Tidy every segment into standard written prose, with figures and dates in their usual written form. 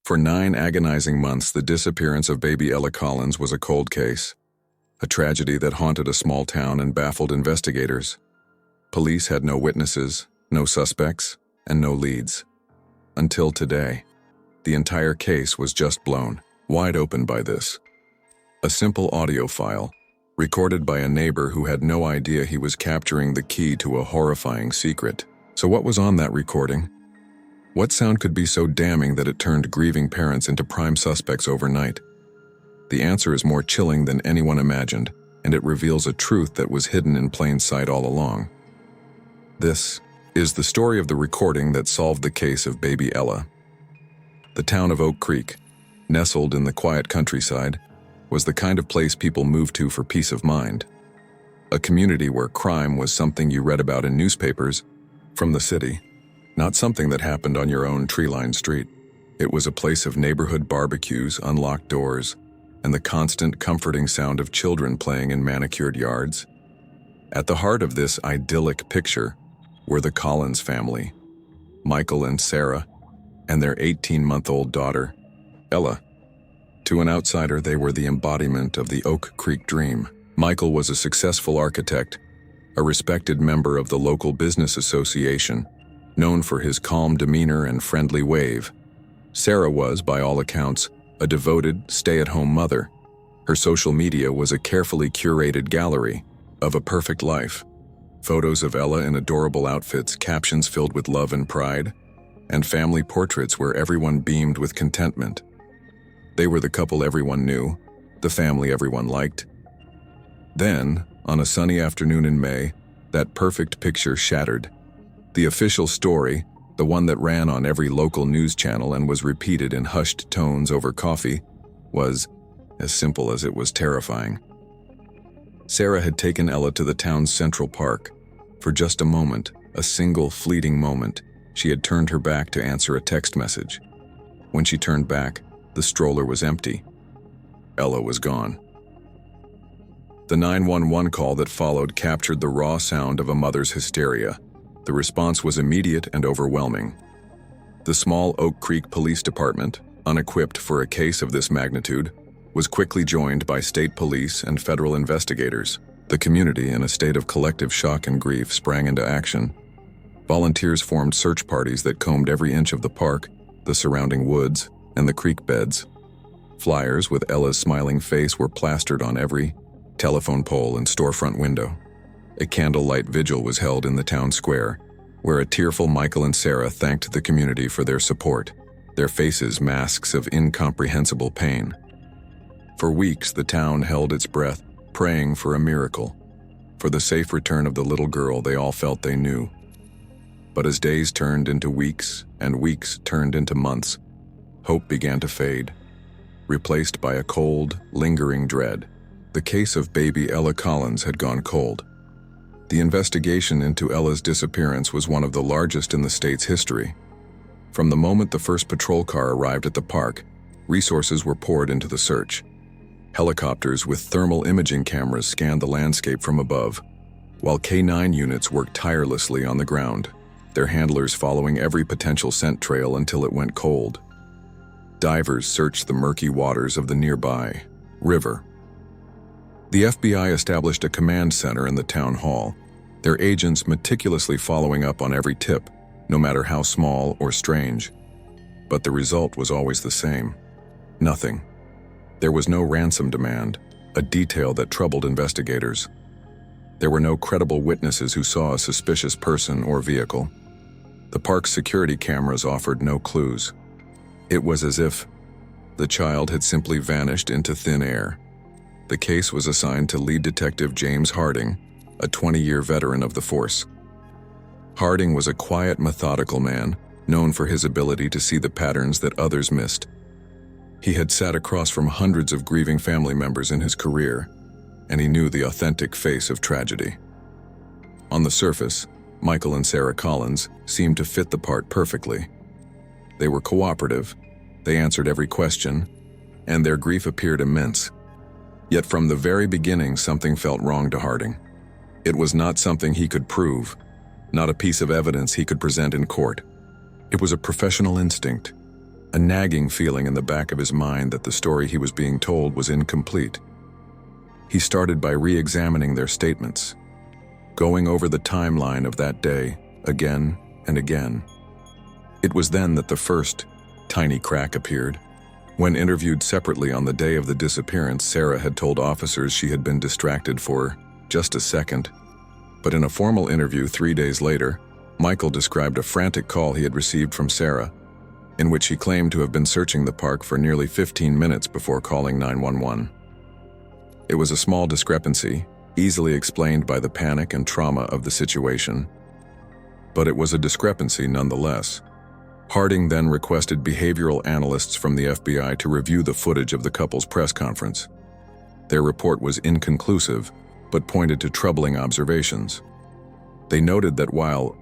For 9 agonizing months, the disappearance of baby Ella Collins was a cold case, a tragedy that haunted a small town and baffled investigators. Police had no witnesses, no suspects, and no leads. Until today, the entire case was just blown wide open by this. A simple audio file, recorded by a neighbor who had no idea he was capturing the key to a horrifying secret. So what was on that recording? What sound could be so damning that it turned grieving parents into prime suspects overnight? The answer is more chilling than anyone imagined, and it reveals a truth that was hidden in plain sight all along. This is the story of the recording that solved the case of baby Ella. The town of Oak Creek, nestled in the quiet countryside, was the kind of place people moved to for peace of mind. A community where crime was something you read about in newspapers from the city, not something that happened on your own tree-lined street. It was a place of neighborhood barbecues, unlocked doors, and the constant comforting sound of children playing in manicured yards. At the heart of this idyllic picture were the Collins family, Michael and Sarah, and their 18-month-old daughter, Ella. To an outsider, they were the embodiment of the Oak Creek dream. Michael was a successful architect, a respected member of the local business association, known for his calm demeanor and friendly wave. Sarah was, by all accounts, a devoted, stay-at-home mother. Her social media was a carefully curated gallery of a perfect life. Photos of Ella in adorable outfits, captions filled with love and pride, and family portraits where everyone beamed with contentment. They were the couple everyone knew, the family everyone liked. Then, on a sunny afternoon in May, that perfect picture shattered. The official story, the one that ran on every local news channel and was repeated in hushed tones over coffee, was as simple as it was terrifying. Sarah had taken Ella to the town's Central Park. For just a moment, a single fleeting moment, she had turned her back to answer a text message. When she turned back, the stroller was empty. Ella was gone. The 911 call that followed captured the raw sound of a mother's hysteria. The response was immediate and overwhelming. The small Oak Creek Police Department, unequipped for a case of this magnitude, was quickly joined by state police and federal investigators. The community, in a state of collective shock and grief, sprang into action. Volunteers formed search parties that combed every inch of the park, the surrounding woods, and the creek beds. Flyers with Ella's smiling face were plastered on every telephone pole and storefront window. A candlelight vigil was held in the town square, where a tearful Michael and Sarah thanked the community for their support, their faces masks of incomprehensible pain. For weeks, the town held its breath, praying for a miracle, for the safe return of the little girl they all felt they knew. But as days turned into weeks, and weeks turned into months, hope began to fade, replaced by a cold, lingering dread. The case of baby Ella Collins had gone cold. The investigation into Ella's disappearance was one of the largest in the state's history. From the moment the first patrol car arrived at the park, resources were poured into the search. Helicopters with thermal imaging cameras scanned the landscape from above, while K9 units worked tirelessly on the ground, their handlers following every potential scent trail until it went cold. Divers searched the murky waters of the nearby river. The FBI established a command center in the town hall, their agents meticulously following up on every tip, no matter how small or strange. But the result was always the same: nothing. There was no ransom demand, a detail that troubled investigators. There were no credible witnesses who saw a suspicious person or vehicle. The park's security cameras offered no clues. It was as if the child had simply vanished into thin air. The case was assigned to lead detective James Harding, a 20-year veteran of the force. Harding was a quiet, methodical man, known for his ability to see the patterns that others missed. He had sat across from hundreds of grieving family members in his career, and he knew the authentic face of tragedy. On the surface, Michael and Sarah Collins seemed to fit the part perfectly. They were cooperative, they answered every question, and their grief appeared immense. Yet from the very beginning, something felt wrong to Harding. It was not something he could prove, not a piece of evidence he could present in court. It was a professional instinct, a nagging feeling in the back of his mind that the story he was being told was incomplete. He started by re-examining their statements, going over the timeline of that day again and again. It was then that the first tiny crack appeared. When interviewed separately on the day of the disappearance, Sarah had told officers she had been distracted for just a second. But in a formal interview 3 days later, Michael described a frantic call he had received from Sarah, in which he claimed to have been searching the park for nearly 15 minutes before calling 911. It was a small discrepancy, easily explained by the panic and trauma of the situation. But it was a discrepancy nonetheless. Harding then requested behavioral analysts from the FBI to review the footage of the couple's press conference. Their report was inconclusive, but pointed to troubling observations. They noted that while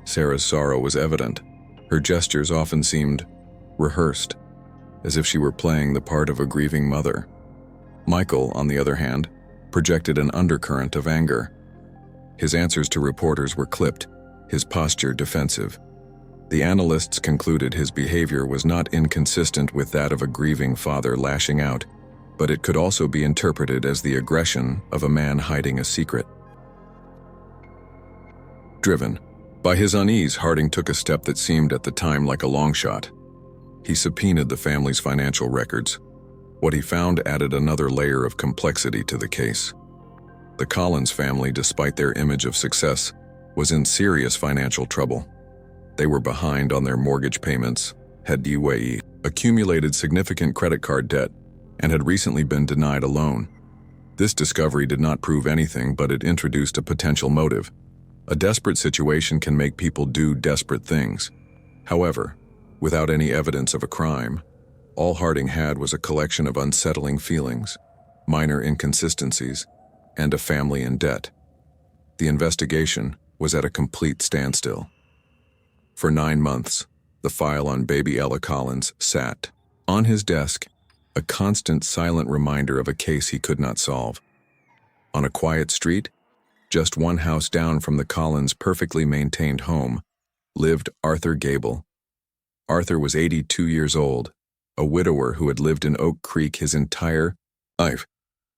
Sarah's sorrow was evident, her gestures often seemed rehearsed, as if she were playing the part of a grieving mother. Michael, on the other hand, projected an undercurrent of anger. His answers to reporters were clipped, his posture defensive. The analysts concluded his behavior was not inconsistent with that of a grieving father lashing out, but it could also be interpreted as the aggression of a man hiding a secret. Driven by his unease, Harding took a step that seemed at the time like a long shot. He subpoenaed the family's financial records. What he found added another layer of complexity to the case. The Collins family, despite their image of success, was in serious financial trouble. They were behind on their mortgage payments, had accumulated significant credit card debt, and had recently been denied a loan. This discovery did not prove anything, but it introduced a potential motive. A desperate situation can make people do desperate things. However, without any evidence of a crime, all Harding had was a collection of unsettling feelings, minor inconsistencies, and a family in debt. The investigation was at a complete standstill. For 9 months, the file on baby Ella Collins sat on his desk, a constant silent reminder of a case he could not solve. On a quiet street, just one house down from the Collins' perfectly maintained home, lived Arthur Gable. Arthur was 82 years old, a widower who had lived in Oak Creek his entire life.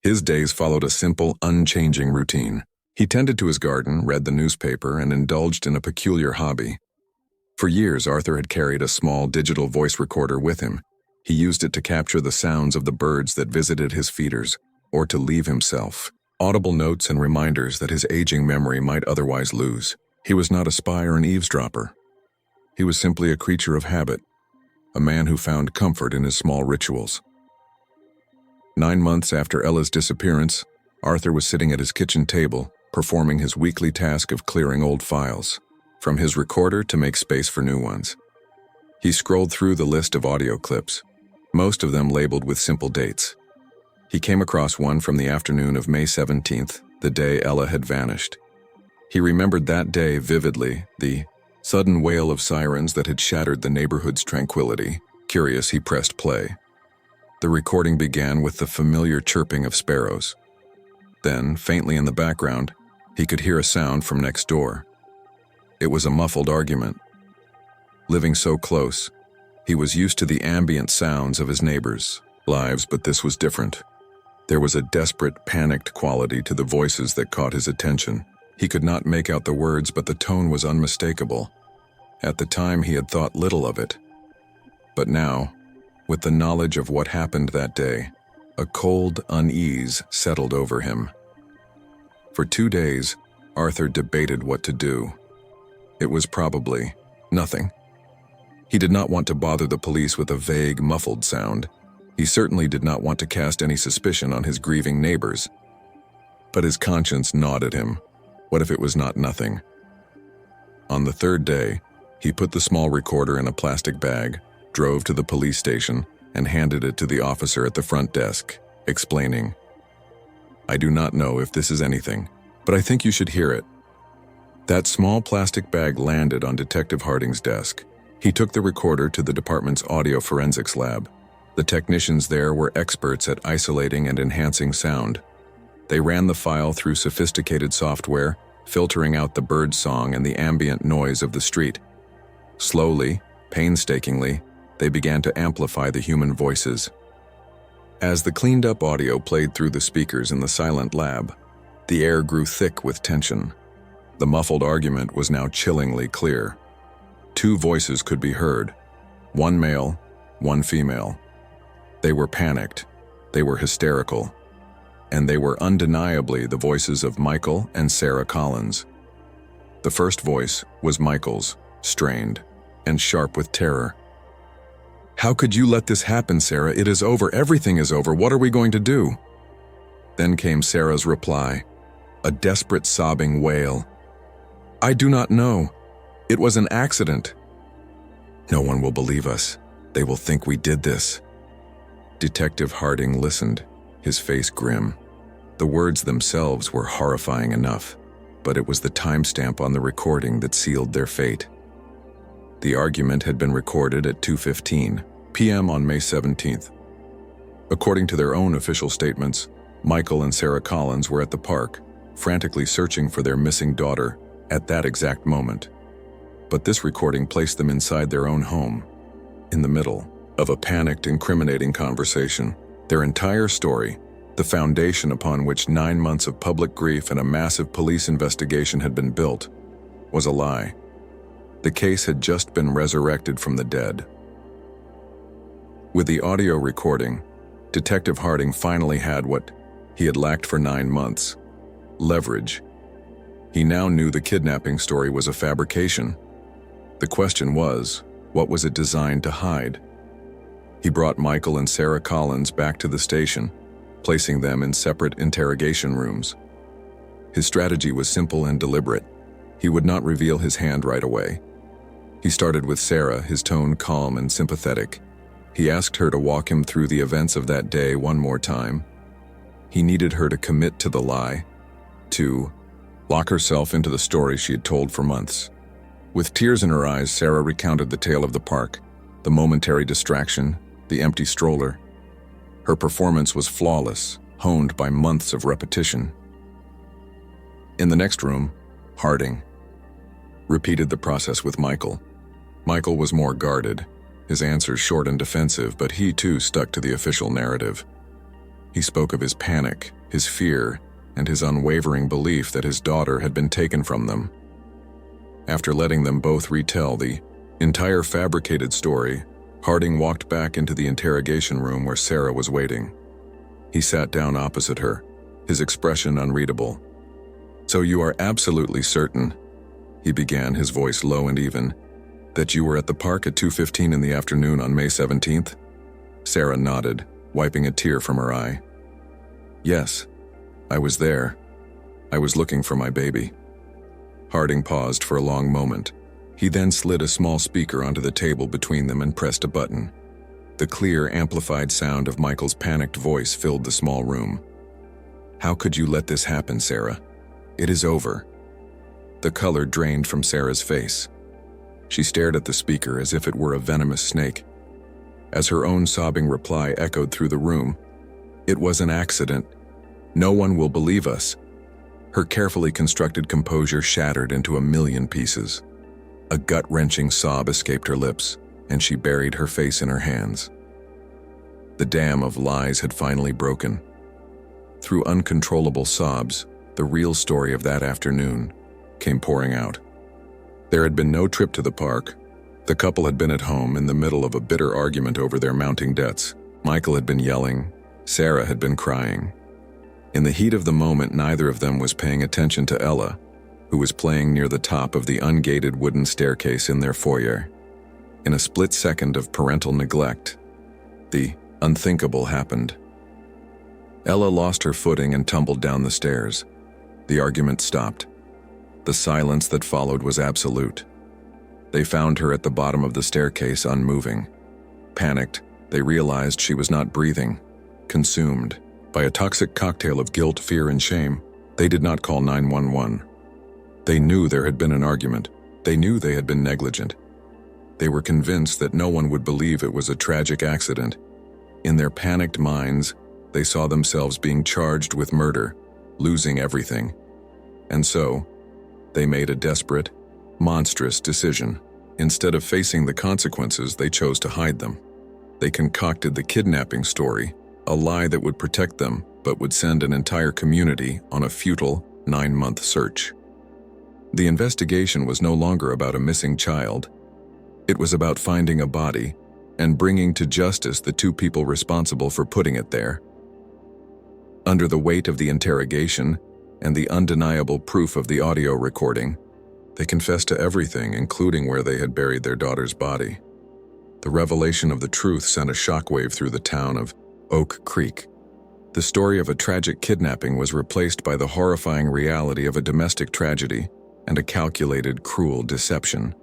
His days followed a simple, unchanging routine. He tended to his garden, read the newspaper, and indulged in a peculiar hobby. For years, Arthur had carried a small digital voice recorder with him. He used it to capture the sounds of the birds that visited his feeders, or to leave himself audible notes and reminders that his aging memory might otherwise lose. He was not a spy or an eavesdropper. He was simply a creature of habit, a man who found comfort in his small rituals. 9 months after Ella's disappearance, Arthur was sitting at his kitchen table, performing his weekly task of clearing old files from his recorder to make space for new ones. He scrolled through the list of audio clips, most of them labeled with simple dates. He came across one from the afternoon of May 17th, the day Ella had vanished. He remembered that day vividly, the sudden wail of sirens that had shattered the neighborhood's tranquility. Curious, he pressed play. The recording began with the familiar chirping of sparrows. Then, faintly in the background, he could hear a sound from next door. It was a muffled argument. Living so close, he was used to the ambient sounds of his neighbors' lives, but this was different. There was a desperate, panicked quality to the voices that caught his attention. He could not make out the words, but the tone was unmistakable. At the time, he had thought little of it. But now, with the knowledge of what happened that day, a cold unease settled over him. For 2 days, Arthur debated what to do. It was probably nothing. He did not want to bother the police with a vague, muffled sound. He certainly did not want to cast any suspicion on his grieving neighbors. But his conscience gnawed at him. What if it was not nothing? On the 3rd day, he put the small recorder in a plastic bag, drove to the police station, and handed it to the officer at the front desk, explaining, "I do not know if this is anything, but I think you should hear it." That small plastic bag landed on Detective Harding's desk. He took the recorder to the department's audio forensics lab. The technicians there were experts at isolating and enhancing sound. They ran the file through sophisticated software, filtering out the bird song and the ambient noise of the street. Slowly, painstakingly, They began to amplify the human voices. As the cleaned-up audio played through the speakers in the silent lab, the air grew thick with tension. The muffled argument was now chillingly clear. Two voices could be heard, one male, one female. They were panicked, they were hysterical, and they were undeniably the voices of Michael and Sarah Collins. The first voice was Michael's, strained and sharp with terror. "How could you let this happen, Sarah? It is over. Everything is over. What are we going to do?" Then came Sarah's reply, a desperate sobbing wail. "I do not know. It was an accident." "No one will believe us. They will think we did this." Detective Harding listened, his face grim. The words themselves were horrifying enough, but it was the timestamp on the recording that sealed their fate. The argument had been recorded at 2:15 p.m. on May 17th. According to their own official statements, Michael and Sarah Collins were at the park, frantically searching for their missing daughter at that exact moment. But this recording placed them inside their own home, in the middle of a panicked, incriminating conversation. Their entire story, the foundation upon which 9 months of public grief and a massive police investigation had been built, was a lie. The case had just been resurrected from the dead. With the audio recording, Detective Harding finally had what he had lacked for 9 months: leverage. He now knew the kidnapping story was a fabrication. The question was, what was it designed to hide? He brought Michael and Sarah Collins back to the station, placing them in separate interrogation rooms. His strategy was simple and deliberate. He would not reveal his hand right away. He started with Sarah, his tone calm and sympathetic. He asked her to walk him through the events of that day one more time. He needed her to commit to the lie, to lock herself into the story she had told for months. With tears in her eyes, Sarah recounted the tale of the park, the momentary distraction, the empty stroller. Her performance was flawless, honed by months of repetition. In the next room, Harding repeated the process with Michael. Michael was more guarded, his answers short and defensive, but he too stuck to the official narrative. He spoke of his panic, his fear, and his unwavering belief that his daughter had been taken from them. After letting them both retell the entire fabricated story, Harding walked back into the interrogation room where Sarah was waiting. He sat down opposite her, his expression unreadable. "So you are absolutely certain," he began, his voice low and even, "that you were at the park at 2:15 in the afternoon on May 17th? Sarah nodded, wiping a tear from her eye. "Yes, I was there. I was looking for my baby." Harding paused for a long moment. He then slid a small speaker onto the table between them and pressed a button. The clear, amplified sound of Michael's panicked voice filled the small room. "How could you let this happen, Sarah? It is over." The color drained from Sarah's face. She stared at the speaker as if it were a venomous snake. As her own sobbing reply echoed through the room, "It was an accident. No one will believe us." Her carefully constructed composure shattered into a million pieces. A gut-wrenching sob escaped her lips, and she buried her face in her hands. The dam of lies had finally broken. Through uncontrollable sobs, the real story of that afternoon came pouring out. There had been no trip to the park. The couple had been at home in the middle of a bitter argument over their mounting debts. Michael had been yelling. Sarah had been crying. In the heat of the moment, neither of them was paying attention to Ella, who was playing near the top of the ungated wooden staircase in their foyer. In a split second of parental neglect, the unthinkable happened. Ella lost her footing and tumbled down the stairs. The argument stopped. The silence that followed was absolute. They found her at the bottom of the staircase, unmoving. Panicked, they realized she was not breathing. Consumed by a toxic cocktail of guilt, fear, and shame, they did not call 911. They knew there had been an argument. They knew they had been negligent. They were convinced that no one would believe it was a tragic accident. In their panicked minds, they saw themselves being charged with murder, losing everything. And so, they made a desperate, monstrous decision. Instead of facing the consequences, they chose to hide them. They concocted the kidnapping story, a lie that would protect them but would send an entire community on a futile 9-month search. The investigation was no longer about a missing child. It was about finding a body and bringing to justice the 2 people responsible for putting it there. Under the weight of the interrogation and the undeniable proof of the audio recording, they confessed to everything, including where they had buried their daughter's body. The revelation of the truth sent a shockwave through the town of Oak Creek. The story of a tragic kidnapping was replaced by the horrifying reality of a domestic tragedy and a calculated, cruel deception.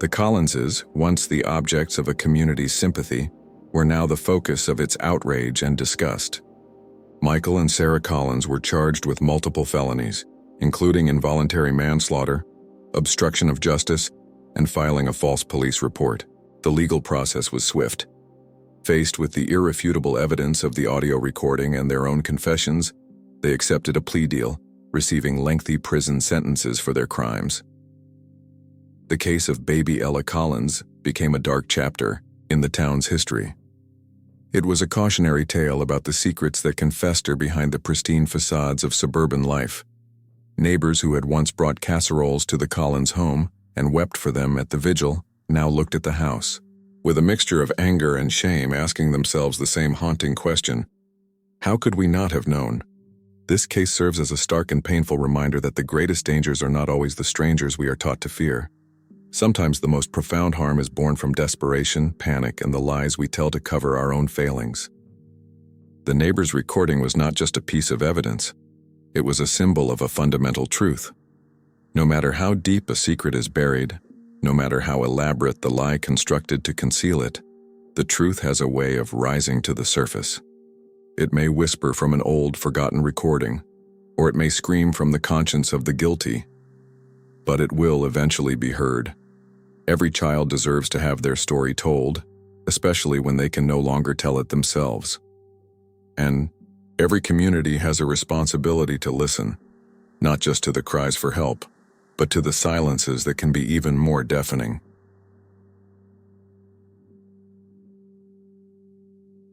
The Collinses, once the objects of a community's sympathy, were now the focus of its outrage and disgust. Michael and Sarah Collins were charged with multiple felonies, including involuntary manslaughter, obstruction of justice, and filing a false police report. The legal process was swift. Faced with the irrefutable evidence of the audio recording and their own confessions, they accepted a plea deal, receiving lengthy prison sentences for their crimes. The case of baby Ella Collins became a dark chapter in the town's history. It was a cautionary tale about the secrets that can fester behind the pristine facades of suburban life. Neighbors who had once brought casseroles to the Collins home and wept for them at the vigil now looked at the house, with a mixture of anger and shame, asking themselves the same haunting question: how could we not have known? This case serves as a stark and painful reminder that the greatest dangers are not always the strangers we are taught to fear. Sometimes the most profound harm is born from desperation, panic, and the lies we tell to cover our own failings. The neighbor's recording was not just a piece of evidence. It was a symbol of a fundamental truth. No matter how deep a secret is buried, no matter how elaborate the lie constructed to conceal it, the truth has a way of rising to the surface. It may whisper from an old, forgotten recording, or it may scream from the conscience of the guilty, but it will eventually be heard. Every child deserves to have their story told, especially when they can no longer tell it themselves. And every community has a responsibility to listen, not just to the cries for help, but to the silences that can be even more deafening.